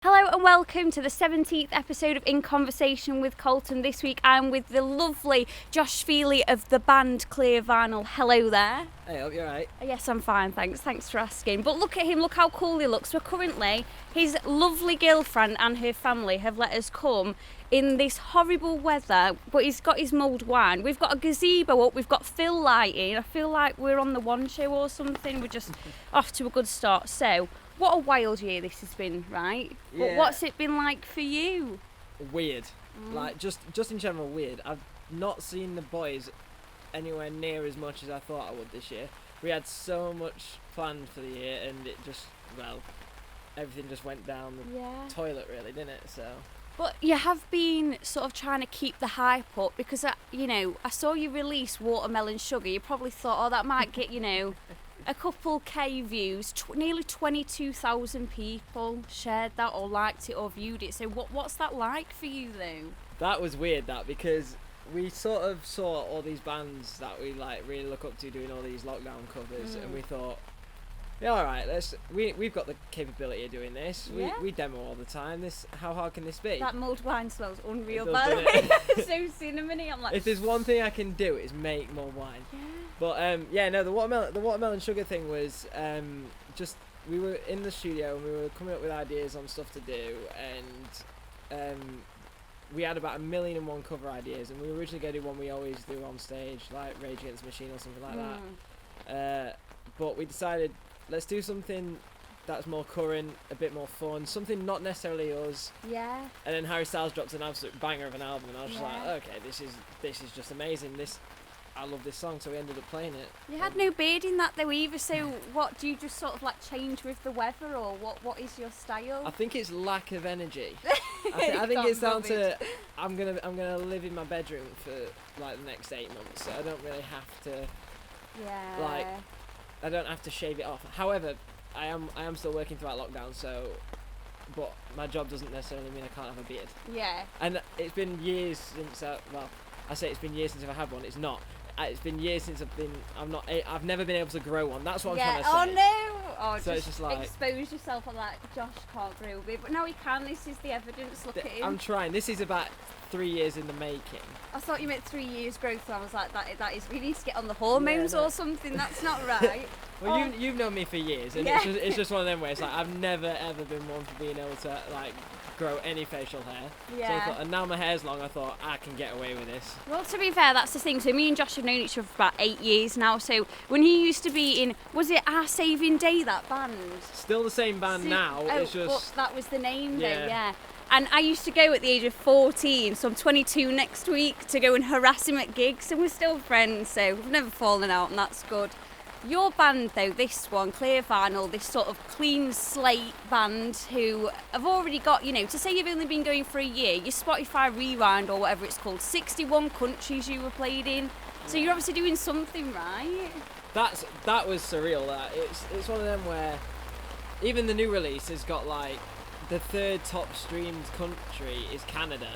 Hello and welcome to the 17th episode of In Conversation with Colton. This week I'm with the lovely Josh Feeley of the band Clear Vinyl. Hello there. Hey, hope you're right. Yes, I'm fine, thanks for asking. But look at him, look how cool he looks. We're currently, his lovely girlfriend and her family have let us come in this horrible weather, but he's got his mulled wine. We've got a gazebo up, we've got fill lighting. I feel like we're on the One Show or something. We're just off to a good start. So, what a wild year this has been, right? Yeah. But what's it been like for you? Weird. Like, just in general, weird. I've not seen the boys anywhere near as much as I thought I would this year. We had so much planned for the year, and it just, well, everything just went down the toilet, really, didn't it? So. But you have been sort of trying to keep the hype up because, I saw you release Watermelon Sugar. You probably thought, that might get, a couple K views. Nearly 22,000 people shared that or liked it or viewed it. So what's that like for you, though? That was weird, because we sort of saw all these bands that we really look up to doing all these lockdown covers, and we thought, yeah, all right, we've got the capability of doing this. We demo all the time. How hard can this be? That mulled wine smells unreal, does, by the way. So cinnamony. I'm like, if there's one thing I can do, it's make more wine. Yeah. But the watermelon sugar thing was just, we were in the studio and we were coming up with ideas on stuff to do, and we had about 1,000,001 cover ideas, and we were originally going to do one we always do on stage, like Rage Against the Machine or something like that. But we decided, let's do something that's more current, a bit more fun, something not necessarily us. Yeah. And then Harry Styles dropped an absolute banger of an album, and I was just like, okay, this is just amazing. I love this song, so we ended up playing it. You had no beard in that though either, so what, do you just sort of change with the weather, or what is your style? I think it's lack of energy. I think it's down to, I'm gonna live in my bedroom for the next 8 months, so I don't really have to I don't have to shave it off. However, I am still working throughout lockdown, but my job doesn't necessarily mean I can't have a beard. Yeah. And it's been years since I say it's been years since I've had one. It's not. It's been years since I've never been able to grow one. That's what I'm trying to say. Oh no! Oh, so it's just like, expose yourself on that. Josh can't grow a beard, but now he can. This is the evidence. Look at him. I'm trying. This is about 3 years in the making. I thought you meant 3 years growth, and I was like, that is. We need to get on the hormones or something. That's not right. Well, you've known me for years, and it's just one of them where it's like I've never ever been one for being able to grow any facial hair. Yeah. So I thought, and now my hair's long, I thought I can get away with this. Well, to be fair, that's the thing. So me and Josh have known each other for about 8 years now. So when he used to be in, was it Our Saving Day, that band? Still the same band now. It's just, but that was the name though. Yeah. And I used to go at the age of 14, so I'm 22 next week, to go and harass him at gigs, and we're still friends, so we've never fallen out, and that's good. Your band though, this one, Clear Vinyl, this sort of clean slate band who have already got, to say you've only been going for a year, your Spotify Rewind or whatever it's called, 61 countries you were played in, so you're obviously doing something right. That was surreal. It's one of them where even the new release has got the third top streamed country is Canada,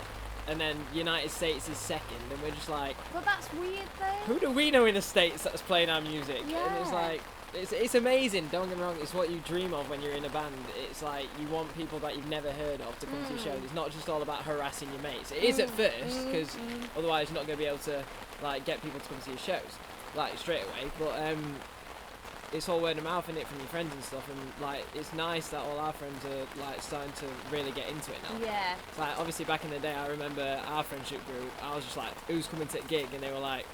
and then United States is second, and we're just like, well, that's weird though. Who do we know in the States that's playing our music? Yeah. And it's amazing, don't get me wrong, it's what you dream of when you're in a band. It's like you want people that you've never heard of to come to your shows. It's not just all about harassing your mates. It is at first, because otherwise you're not going to be able to get people to come to your shows straight away, but it's all word of mouth in it from your friends and stuff, and it's nice that all our friends are starting to really get into it now. Yeah. It's obviously back in the day, I remember our friendship group, I was just like, who's coming to the gig? And they were like,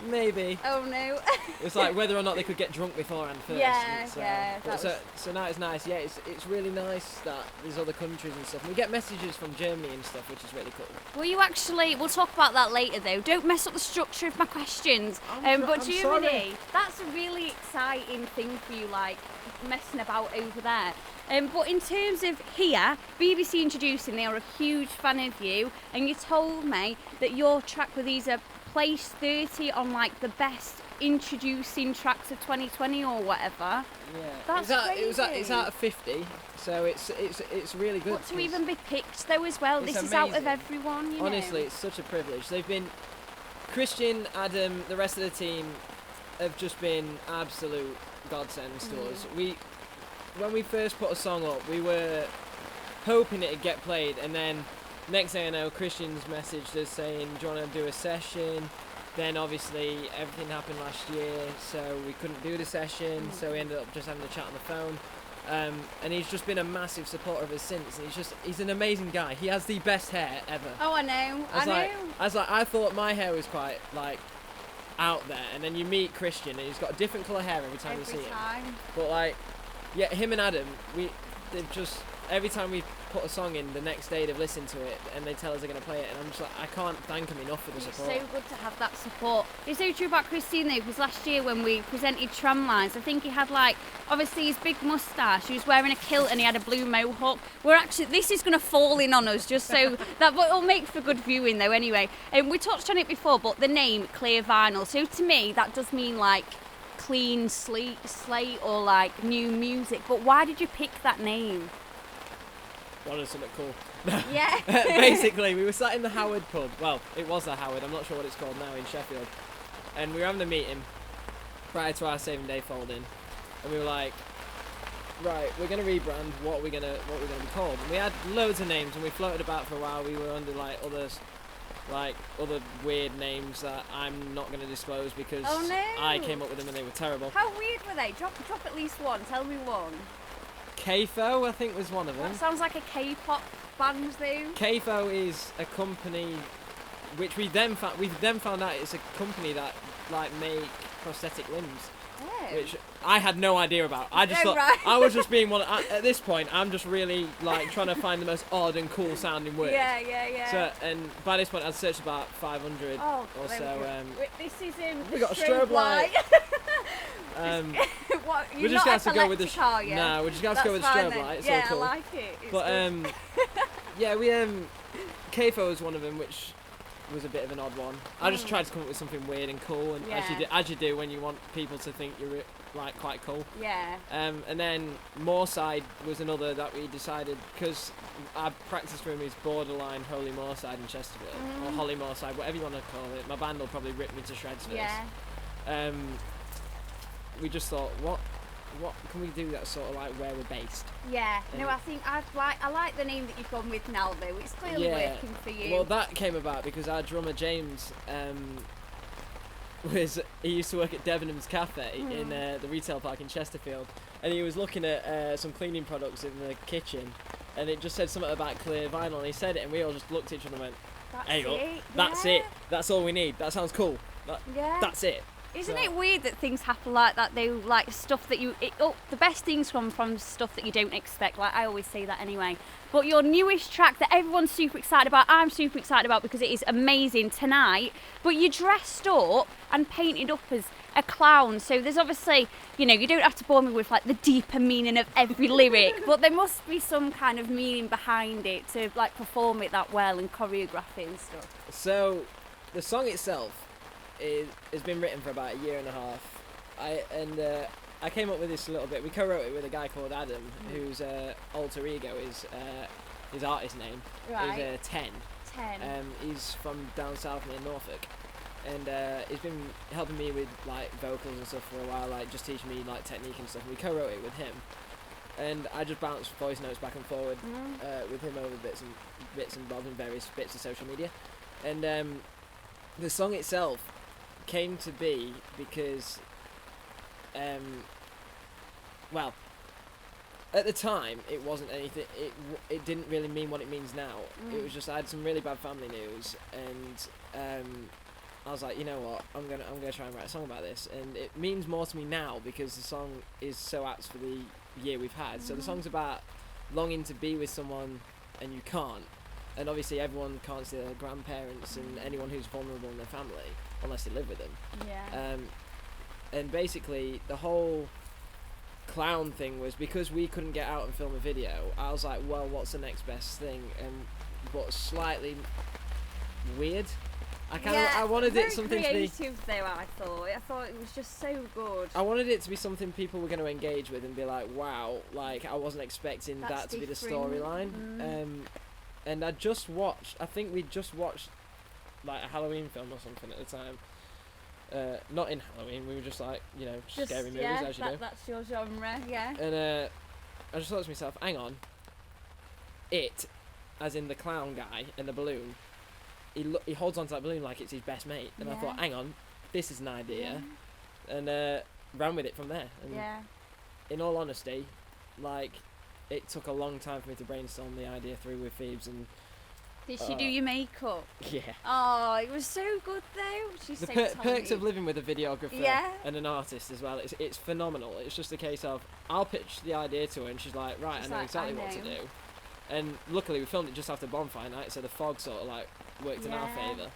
maybe. Oh no. It's whether or not they could get drunk beforehand first. So now it's nice. Yeah, it's really nice that there's other countries and stuff. And we get messages from Germany and stuff, which is really cool. We'll talk about that later though. Don't mess up the structure of my questions. But Germany, that's a really exciting thing for you, messing about over there. But in terms of here, BBC Introducing, they are a huge fan of you, and you told me that your track with these are placed 30 on the best introducing tracks of 2020 or whatever. Yeah, that's crazy. It's out of 50, so it's really good. But to even be picked though as well, this is out of everyone. Honestly, it's such a privilege. They've been Christian, Adam, the rest of the team have just been absolute godsends to us. when we first put a song up, we were hoping it'd get played, and then next thing I know, Christian's messaged us saying, do you want to do a session? Then obviously everything happened last year, so we couldn't do the session, so we ended up just having a chat on the phone. And he's just been a massive supporter of us since, and he's an amazing guy. He has the best hair ever. Oh, I know. I thought my hair was quite like out there, and then you meet Christian and he's got a different colour hair every time you see him. But like, yeah, him and Adam, they've just, every time we put a song in, the next day they've listened to it and they tell us they're going to play it, and I'm just like, I can't thank them enough for the support. It's so good to have that support. It's so true about Christine though, because last year when we presented Tramlines, I think he had like, obviously his big moustache, he was wearing a kilt and he had a blue mohawk. This is going to fall in on us just so that, but it'll make for good viewing though anyway. And we touched on it before, but the name Clear Vinyl, so to me that does mean like clean slate or like new music. But why did you pick that name? Wanted something cool. Yeah. Basically, we were sat in the Howard pub. Well, it was the Howard. I'm not sure what it's called now in Sheffield. And we were having a meeting prior to our saving day folding, and we were like, right, we're gonna rebrand. What are we gonna be called? And we had loads of names, and we floated about for a while. We were under like other weird names that I'm not gonna disclose because I came up with them and they were terrible. How weird were they? Drop at least one. Tell me one. KFO, I think, was one of them. That sounds like a K-pop band, though. KFO is a company which we then found out it's a company that like make prosthetic limbs, which I had no idea about. I just thought I was just being at this point, I'm just really like trying to find the most odd and cool sounding words. Yeah. So, and by this point, I'd searched about 500 or so. This is we got a strobe light. What, we're just going to go with the car, yeah? No, we're just going to go with the strobe light. It's all cool. I like it. It's but yeah, we KFO was one of them, which was a bit of an odd one. I just tried to come up with something weird and cool, and as you do when you want people to think you're like quite cool. Yeah. And then Moorside was another that we decided, because our practice room is borderline Holy Moorside in Chesterfield, or Holly Moorside, whatever you want to call it. My band will probably rip me to shreds for this. We just thought, what can we do that's sort of like where we're based? Yeah. No, I think I like the name that you've gone with now though. It's clearly working for you. Well, that came about because our drummer James he used to work at Debenhams Cafe in the retail park in Chesterfield, and he was looking at some cleaning products in the kitchen, and it just said something about clear vinyl, and he said it, and we all just looked at each other and went, that's it, that's all we need, that sounds cool, that's it. Isn't it weird that things happen like that though, like stuff that the best things come from stuff that you don't expect, like I always say that anyway. But your newest track that everyone's super excited about, I'm super excited about because it is amazing, Tonight, but you're dressed up and painted up as a clown, so there's obviously, you don't have to bore me with like the deeper meaning of every lyric, but there must be some kind of meaning behind it to like perform it that well and choreograph it and stuff. So the song itself has been written for about a year and a half. I came up with this a little bit. We co-wrote it with a guy called Adam, whose alter ego is his artist name is 10. He's from down south near Norfolk, and he's been helping me with like vocals and stuff for a while, like just teaching me like technique and stuff. And we co-wrote it with him, and I just bounced voice notes back and forward with him over bits and bobs and various bits of social media, and the song itself came to be because well, at the time it wasn't anything, it didn't really mean what it means now. It was just I had some really bad family news, and I was like, you know what, I'm gonna try and write a song about this, and it means more to me now because the song is so apt for the year we've had. So the song's about longing to be with someone and you can't, and obviously everyone can't see their grandparents and anyone who's vulnerable in their family unless they live with them. And basically the whole clown thing was because we couldn't get out and film a video. I was like, well, what's the next best thing? And but slightly weird. I wanted it something to be creative though. I thought it was just so good. I wanted it to be something people were going to engage with and be like, wow, like I wasn't expecting that to be the storyline. And I think we just watched like a Halloween film or something at the time. Not in Halloween, we were just like, scary movies as you do. That's your genre, yeah. And I just thought to myself, hang on, it, as in the clown guy and the balloon, he holds onto that balloon like it's his best mate, and I thought, hang on, this is an idea, and ran with it from there. And in all honesty, like, it took a long time for me to brainstorm the idea through with Phoebes, and did she do your makeup? Yeah. Oh, it was so good though. She's so talented. Perks of living with a videographer and an artist as well. It's phenomenal. It's just a case of I'll pitch the idea to her and she's like, right, I know exactly what to do. And luckily we filmed it just after bonfire night, so the fog sort of like worked in our favour.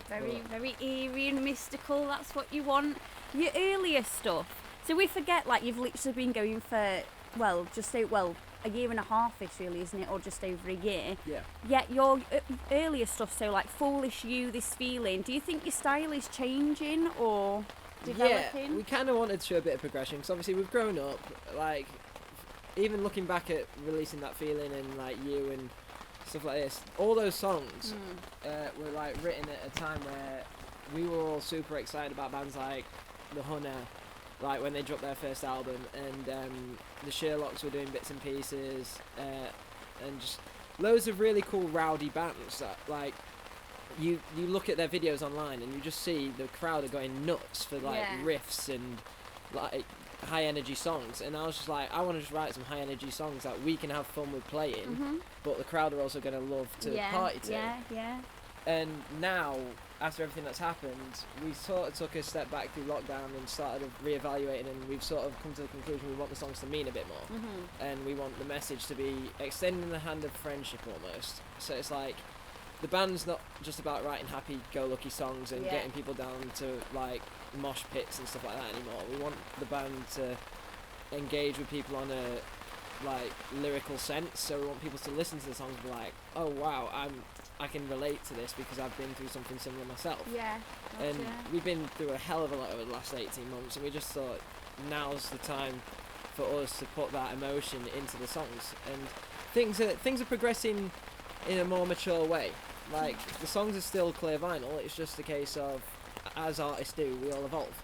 Very eerie and mystical. That's what you want. Your earlier stuff. So we forget, like, you've literally been going for a year and a half-ish, really, isn't it, or just over a year? Yeah. Yet your earlier stuff, so like Foolish You, This Feeling, do you think your style is changing or developing? Yeah, we kind of wanted to show a bit of progression, because obviously we've grown up, like, even looking back at releasing That Feeling and, like, You and stuff like this, all those songs were, like, written at a time where we were all super excited about bands like The Hunter, like when they dropped their first album, and the Sherlocks were doing bits and pieces, and just loads of really cool rowdy bands that, like, you look at their videos online and you just see the crowd are going nuts for, like, riffs and, like, high energy songs, and I was just like, I want to just write some high energy songs that we can have fun with playing, but the crowd are also going to love to party to. And now, after everything that's happened, we sort of took a step back through lockdown and started reevaluating, and we've sort of come to the conclusion we want the songs to mean a bit more, and we want the message to be extending the hand of friendship almost. So it's like, the band's not just about writing happy-go-lucky songs and getting people down to, like, mosh pits and stuff like that anymore. We want the band to engage with people on a, like, lyrical sense, so we want people to listen to the songs and be like, oh wow, I can relate to this because I've been through something similar myself. And we've been through a hell of a lot over the last 18 months, and we just thought now's the time for us to put that emotion into the songs, and things are progressing in a more mature way. Like, the songs are still clear vinyl, it's just a case of, as artists do, we all evolve.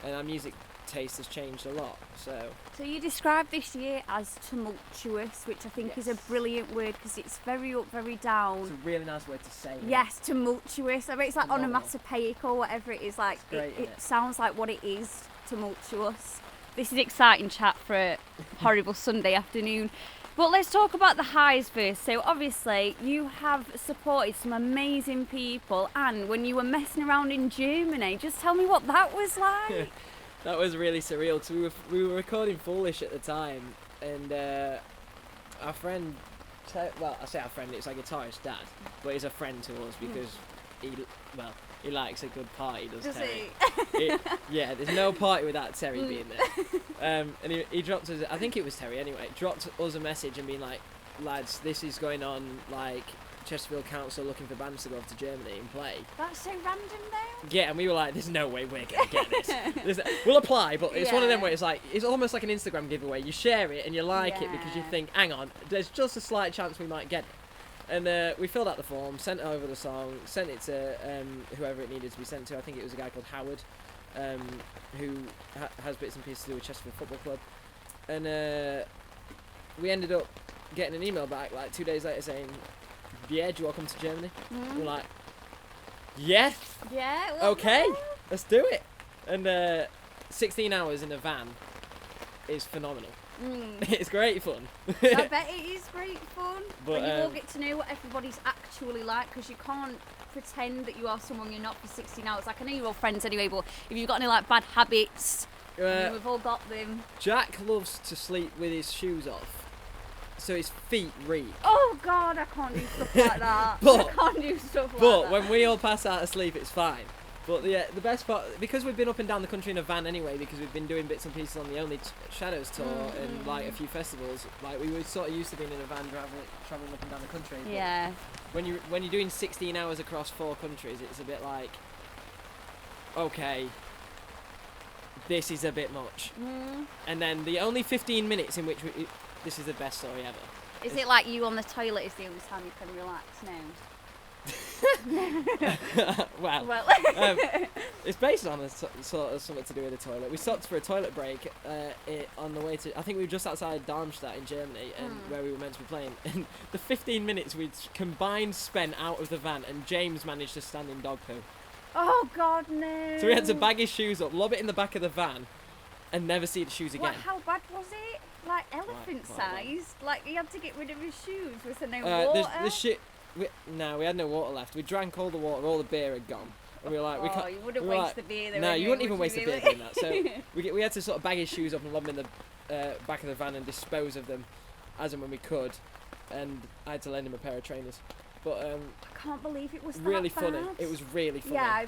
And our music taste has changed a lot, so you described this year as tumultuous, which I think is a brilliant word, because it's very up, very down. It's a really nice word to say. Yes, tumultuous. I mean, it's like onomatopoeic or whatever it is. Like, it sounds like what it is, tumultuous. This is exciting chat for a horrible Sunday afternoon. But let's talk about the highs first. So obviously you have supported some amazing people, and when you were messing around in Germany, just tell me what that was like. That was really surreal, because we were recording Foolish at the time, and our friend, well, I say our friend, it's our guitarist dad, but he's a friend to us because he likes a good party, does Terry? Yeah, there's no party without Terry being there. And he dropped us, I think it was Terry anyway, dropped us a message and being like, lads, this is going on, like, Sheffield Council looking for bands to go off to Germany and play. That's so random though. Yeah, and we were like, there's no way we're going to get this. We'll apply, but it's one of them where it's like, it's almost like an Instagram giveaway. You share it and you like it because you think, hang on, there's just a slight chance we might get it. And we filled out the form, sent over the song, sent it to whoever it needed to be sent to. I think it was a guy called Howard, who has bits and pieces to do with Chesterfield Football Club. And we ended up getting an email back like 2 days later saying, yeah, do you want to come to Germany? We're like, yeah, okay, let's do it. And 16 hours in a van is phenomenal. It's great fun. I bet it is great fun. But when you all get to know what everybody's actually like, because you can't pretend that you are someone you're not for 16 hours. Like, I know you're all friends anyway, but if you've got any, like, bad habits, we've all got them. Jack loves to sleep with his shoes off, so his feet reek. Oh God, I can't do stuff like that. I can't do stuff like that. But when we all pass out of sleep, it's fine. But the best part, because we've been up and down the country in a van anyway, because we've been doing bits and pieces on the Only Shadows tour and like a few festivals, like we were sort of used to being in a van traveling up and down the country. Yeah. When you're doing 16 hours across 4 countries, it's a bit like, okay, this is a bit much. And then the only 15 minutes in which this is the best story ever. Is it like you on the toilet is the only time you can relax now? Well, it's based on a sort of something to do with the toilet. We stopped for a toilet break on the way to, I think we were just outside Darmstadt in Germany, and where we were meant to be playing. And the 15 minutes we'd combined spent out of the van, and James managed to stand in dog poo. Oh God, no. So we had to bag his shoes up, lob it in the back of the van, and never see the shoes again. How bad was it? Like elephant sized? Like he had to get rid of his shoes? Was there no water? We had no water left. We drank all the water, all the beer had gone. And we were like, we can't. You wouldn't waste the beer though. No, anyway, you wouldn't even waste the beer doing that. So we had to sort of bag his shoes up and lob them in the back of the van and dispose of them as and when we could. And I had to lend him a pair of trainers. But I can't believe it was really that funny. bad. It was really funny. Yeah,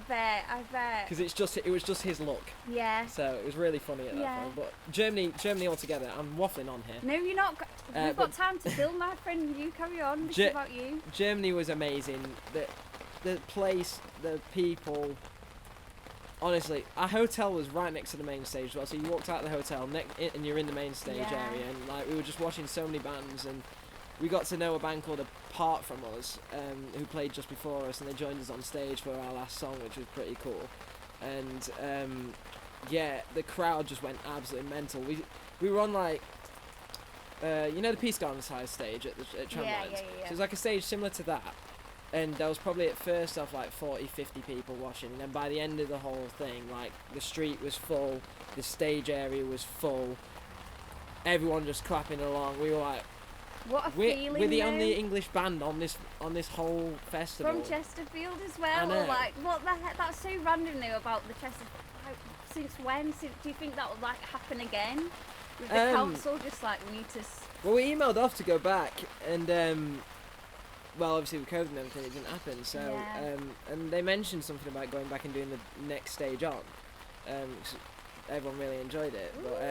I bet. Because it was just his look. Yeah. So it was really funny at that point. But Germany altogether. I'm waffling on here. No, you're not. We've got time to fill, my friend. You carry on. This is about you. Germany was amazing. The place, the people. Honestly, our hotel was right next to the main stage as well. So you walked out of the hotel and you're in the main stage area, and like we were just watching so many bands, and we got to know a band called Apart From Us, who played just before us, and they joined us on stage for our last song, which was pretty cool. And the crowd just went absolutely mental. We were on like, the Peace Gardens high stage at Tramlines. So it was like a stage similar to that. And there was probably at first off like 40, 50 people watching, and then by the end of the whole thing, like the street was full, the stage area was full, everyone just clapping along. We were like, what a feeling! We're the only English band on this whole festival. From Chesterfield as well. Like, what the heck? That's so random though about the Chesterfield. Since when? Do you think that will like happen again? With the council just like we need to. Well, we emailed off to go back, and obviously with COVID and everything, it didn't happen. So and they mentioned something about going back and doing the next stage on. Everyone really enjoyed it, but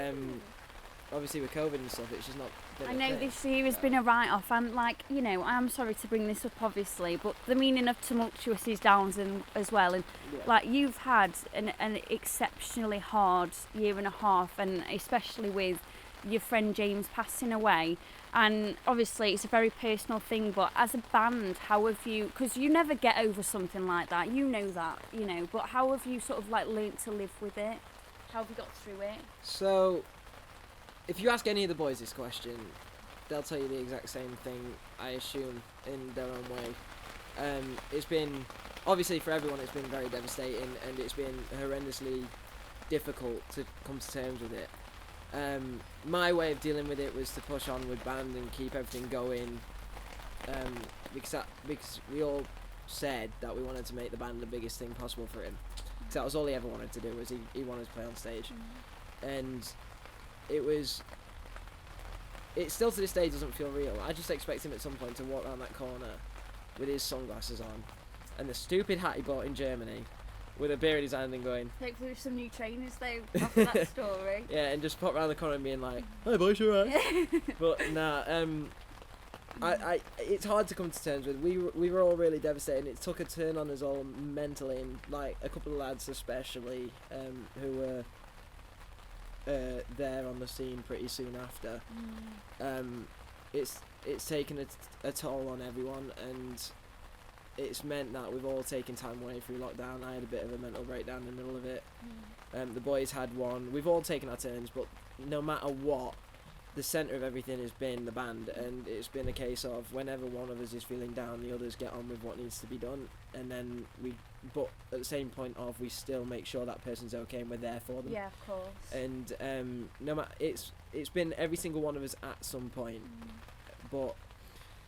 obviously with COVID and stuff, it's just not. I know this year has been a write-off, and like, I'm sorry to bring this up obviously, but the meaning of tumultuous is downs as well, and like you've had an exceptionally hard year and a half, and especially with your friend James passing away, and obviously it's a very personal thing, but as a band, how have you, because you never get over something like that, but how have you sort of like learnt to live with it? How have you got through it? So if you ask any of the boys this question, they'll tell you the exact same thing, I assume, in their own way. It's been, obviously for everyone, it's been very devastating, and it's been horrendously difficult to come to terms with it. My way of dealing with it was to push on with band and keep everything going, because we all said that we wanted to make the band the biggest thing possible for him. Because that was all he ever wanted to do, was he wanted to play on stage. And it still to this day doesn't feel real. I just expect him at some point to walk around that corner with his sunglasses on and the stupid hat he bought in Germany with a beer in his hand and going, hopefully with some new trainers though after that story. Yeah, and just pop around the corner and being like, "Hey boys, you alright?" But nah, I it's hard to come to terms with. We were all really devastated. It took a turn on us all mentally, and like a couple of lads especially who were there on the scene pretty soon after. It's taken a toll on everyone, and it's meant that we've all taken time away through lockdown. I had a bit of a mental breakdown in the middle of it. The boys had one. We've all taken our turns, but no matter what, the centre of everything has been the band, and it's been a case of whenever one of us is feeling down, the others get on with what needs to be done, and then but at the same point of, we still make sure that person's okay and we're there for them. Yeah, of course. And no matter, it's been every single one of us at some point, but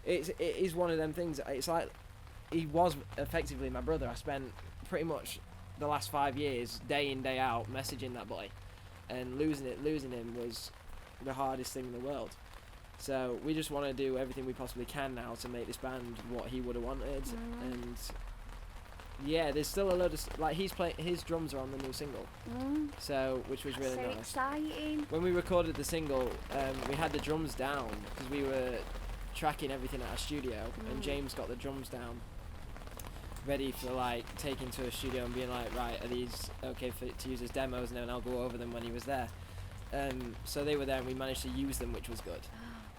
it is one of them things. It's like, he was effectively my brother. I spent pretty much the last 5 years, day in, day out, messaging that boy, and losing him was the hardest thing in the world. So we just want to do everything we possibly can now to make this band what he would have wanted. And yeah, there's still a load of like, his drums are on the new single, so which was really nice. Exciting. When we recorded the single, we had the drums down because we were tracking everything at our studio, and James got the drums down ready for like taking to a studio and being like, right, are these okay to use as demos, and then I'll go over them when he was there. So they were there, and we managed to use them, which was good.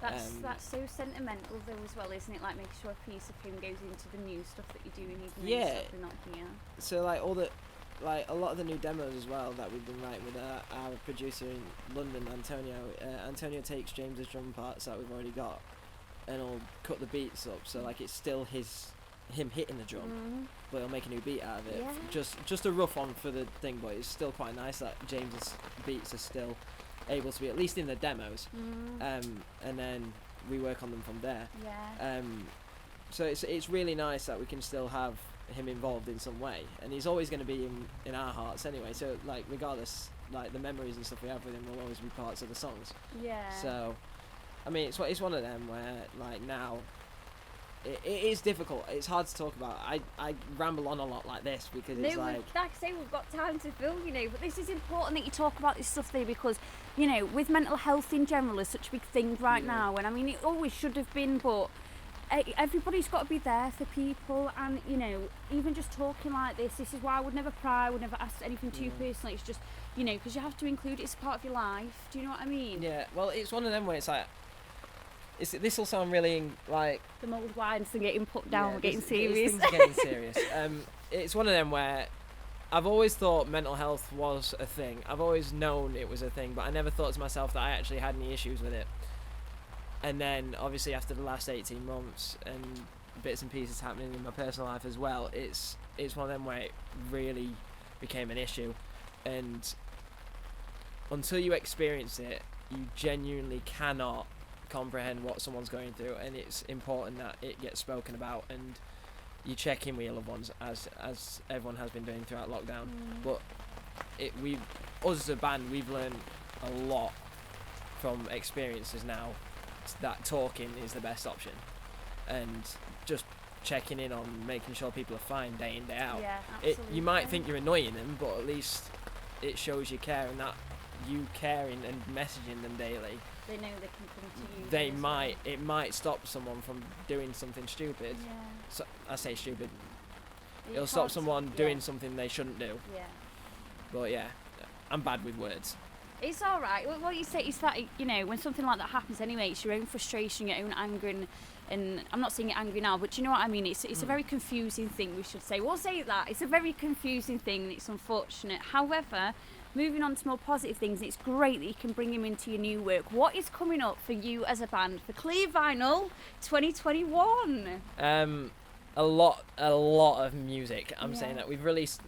That's so sentimental though as well, isn't it? Like making sure a piece of him goes into the new stuff that you're doing, even Yeah. though it's not here. So a lot of the new demos as well that we've been writing with our producer in London, Antonio. Antonio takes James's drum parts that we've already got and he'll cut the beats up, so like it's still him hitting the drum, but he'll make a new beat out of it. Yeah. Just a rough one for the thing, but it's still quite nice that James's beats are still able to be at least in the demos, and then we work on them from there. Yeah. So it's really nice that we can still have him involved in some way, and he's always going to be in our hearts anyway. So like regardless, like the memories and stuff we have with him will always be parts of the songs. Yeah. So, I mean, it's one of them where like now, it is difficult. It's hard to talk about. I ramble on a lot like this because it's like I say, we've got time to fill, but this is important that you talk about this stuff there because, with mental health in general is such a big thing right now, and I mean it always should have been, but everybody's got to be there for people, and even just talking like this is why I would never pry, I would never ask anything too personally. It's just because you have to include it as part of your life. Do you know what I mean? Yeah, well, it's one of them where it's like this will sound really like the mulled wines and getting put down, we're getting serious. Things are getting serious. It's one of them where I've always thought mental health was a thing. I've always known it was a thing, but I never thought to myself that I actually had any issues with it. And then obviously after the last 18 months and bits and pieces happening in my personal life as well, it's one of them where it really became an issue, and until you experience it you genuinely cannot comprehend what someone's going through, and it's important that it gets spoken about and you check in with your loved ones as everyone has been doing throughout lockdown. But us as a band, we've learned a lot from experiences now that talking is the best option, and just checking in on making sure people are fine day in day out. Yeah, absolutely. You might think you're annoying them, but at least it shows you care, and that you caring and messaging them daily, they know they can come to you. It might stop someone from doing something stupid. Yeah. So I say stupid. It'll stop someone doing something they shouldn't do. Yeah. But yeah, I'm bad with words. It's all right. What you say is that when something like that happens anyway, it's your own frustration, your own anger, and I'm not saying you're angry now, but you know what I mean. It's a very confusing thing. We should say. We'll say that it's a very confusing thing, and it's unfortunate. However, moving on to more positive things, it's great that you can bring him into your new work. What is coming up for you as a band for Clear Vinyl 2021? A lot of music. I'm saying that we released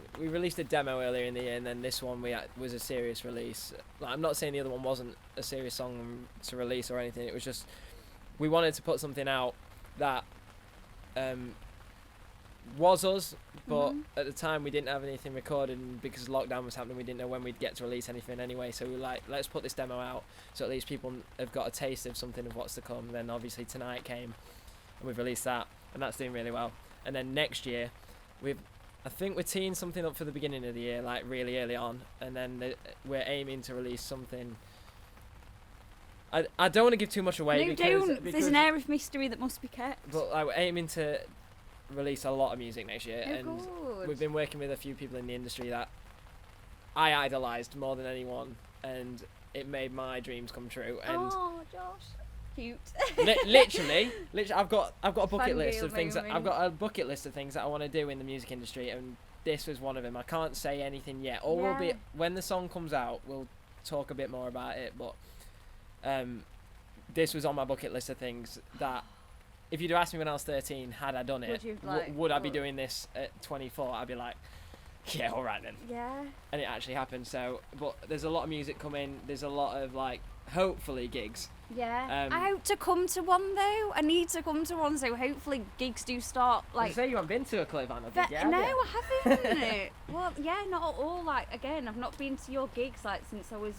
a demo earlier in the year, and then this one was a serious release. Like, I'm not saying the other one wasn't a serious song to release or anything. It was just we wanted to put something out that was us, but at the time we didn't have anything recorded, and because lockdown was happening we didn't know when we'd get to release anything anyway, so we were like, let's put this demo out so at least people have got a taste of something of what's to come. And then obviously tonight came and we've released that, and that's doing really well. And then next year I think we're teeing something up for the beginning of the year, like really early on, and then we're aiming to release something. I don't want to give too much away. No, don't. There's an air of mystery that must be kept. But we're aiming to release a lot of music next year, and good. We've been working with a few people in the industry that I idolised more than anyone, and it made my dreams come true. And oh, Josh, cute. literally, I've got a bucket list of things. Moment. I've got a bucket list of things that I want to do in the music industry, and this was one of them. I can't say anything yet. Or we'll be, when the song comes out, we'll talk a bit more about it. But this was on my bucket list of things that, if you'd asked me when I was 13, had I done it, would I be doing this at 24? I'd be like, yeah, all right then. Yeah. And it actually happened. So, but there's a lot of music coming. There's a lot of hopefully gigs. Yeah. I hope to come to one though. I need to come to one, so hopefully gigs do start. You say you haven't been to a Clear Vinyl gig yet? No, I haven't. Well, yeah, not at all. Again, I've not been to your gigs since I was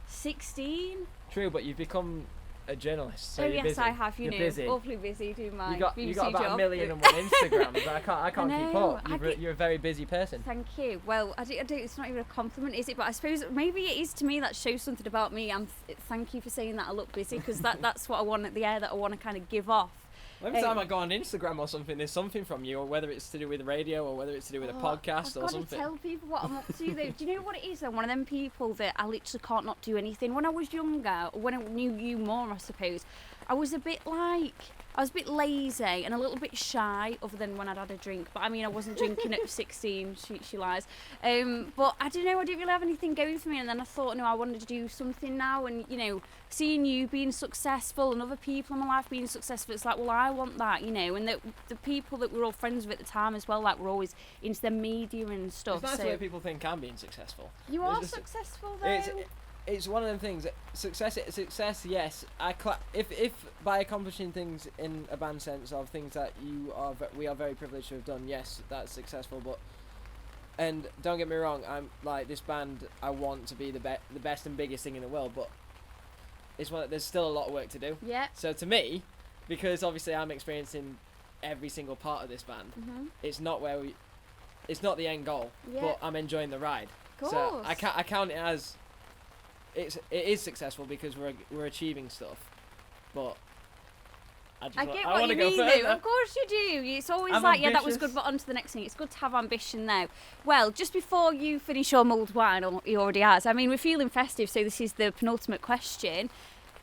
16. True, but you've become a journalist, so you're yes, busy. I have. You're busy. Awfully busy doing my you got BBC about job. 1,000,001 Instagrams. I can't keep up. You're a very busy person. Thank you. Well, I don't. It's not even a compliment, is it? But I suppose maybe it is to me. That shows something about me. Thank you for saying that I look busy, because that's what I want at the air that I want to kind of give off. Every time I go on Instagram or something, there's something from you, or whether it's to do with radio or whether it's to do with a podcast or something. I've got to tell people what I'm up to, though. Do you know what it is? I'm one of them people that I literally can't not do anything. When I was younger, or when I knew you more, I suppose, I was a bit lazy and a little bit shy, other than when I'd had a drink. But I mean, I wasn't drinking at 16, she lies. But I don't know, I didn't really have anything going for me. And then I thought, no, I wanted to do something now. And, you know, seeing you being successful and other people in my life being successful, it's like, well, I want that, you know. And the people that we were all friends with at the time as well, like, were always into the media and stuff. It's nice the way people think I'm being successful. You are successful, though. It's one of them things. Success, yes. If by accomplishing things in a band sense of things that we are very privileged to have done, yes, that's successful. But, and don't get me wrong, I'm like, this band, I want to be the best and biggest thing in the world, but there's still a lot of work to do. Yeah. So to me, because obviously I'm experiencing every single part of this band, it's not the end goal, but I'm enjoying the ride. Of course. So I count it as. It is successful because we're achieving stuff, but I get want what to you go mean, further. though. Of course you do. It's always I'm like, yeah, that was ambitious. good, but on to the next thing. It's good to have ambition now. Well, just before you finish your mulled wine, or he already has, I mean, we're feeling festive, so this is the penultimate question.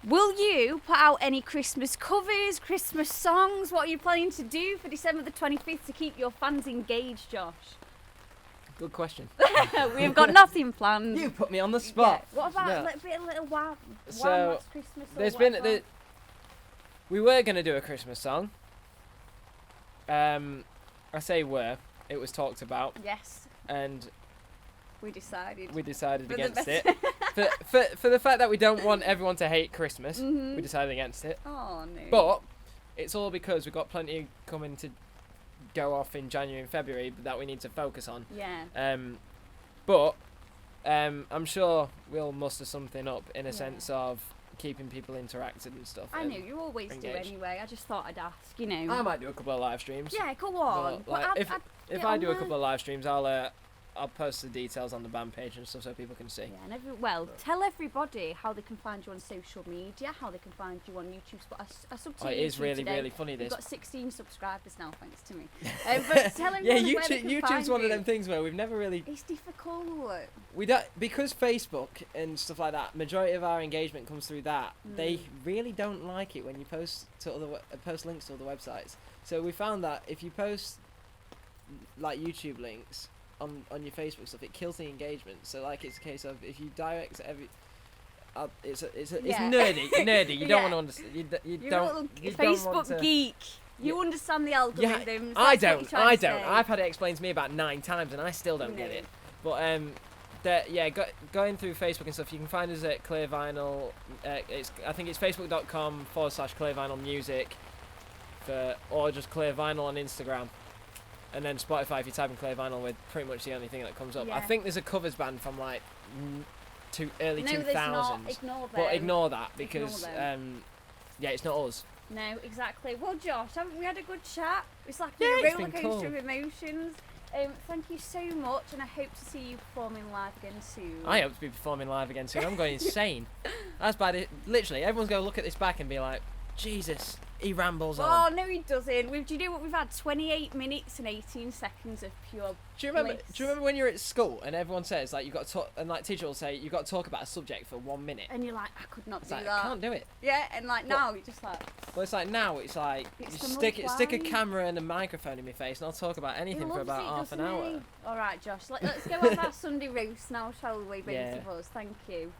Will you put out any Christmas covers, Christmas songs? What are you planning to do for December the 25th to keep your fans engaged, Josh? Good question. We've got nothing planned. You put me on the spot. Yeah. What about a little wow? So Christmas or there's whatever? been we were gonna do a Christmas song. I say were. It was talked about. Yes. And we decided against it. for the fact that we don't want everyone to hate Christmas, we decided against it. Oh no. But it's all because we've got plenty coming to go off in January and February that we need to focus on. Yeah. But I'm sure we'll muster something up in a sense of keeping people interacted and stuff. I know you always engaged. Do anyway. I just thought I'd ask, you know. I might do a couple of live streams. Yeah, go on. But, like, if I do a couple of live streams, I'll post the details on the band page and stuff so people can see. Yeah, and tell everybody how they can find you on social media, how they can find you on YouTube. But I sub to it is really funny. We've got 16 subscribers now, thanks to me. But tell everyone where they can YouTube's find one you. of them things where we've never really. It's difficult. We don't, because Facebook and stuff like that. Majority of our engagement comes through that. They really don't like it when you post post links to other websites. So we found that if you post like YouTube links on your Facebook stuff, it kills the engagement. So like it's a case of if you direct it's nerdy. You don't want to understand. You're a little Facebook geek. You understand the algorithms. I don't. I've had it explained to me about 9 times and I still don't get it. But going through Facebook and stuff, you can find us at Clear Vinyl. I think it's facebook.com/Clear Vinyl Music, or just Clear Vinyl on Instagram. And then Spotify, if you type in Clear Vinyl, with pretty much the only thing that comes up. Yeah. I think there's a covers band from like early 2000s. There's not. Ignore them. But ignore that because it's not us. No, exactly. Well, Josh, haven't we had a good chat? It's like Yeah, a roller coaster of emotions. Thank you so much, and I hope to see you performing live again soon. I hope to be performing live again soon. I'm going insane. That's bad. Literally, everyone's going to look at this back and be like, Jesus, he rambles on. Oh, no, he doesn't. Do you know what we've had? 28 minutes and 18 seconds of pure Do you remember when you're at school and everyone says like you've got to talk, and like teacher will say you've got to talk about a subject for 1 minute? And you're like, I could not do like, that. I can't do it. Yeah, and like now you're just like. Well, it's like now it's like It's you the stick a wine. camera and a microphone in my face and I'll talk about anything for about half an hour. All right, Josh. Let's go have our Sunday roast now, shall we, both Yeah. of us? Thank you.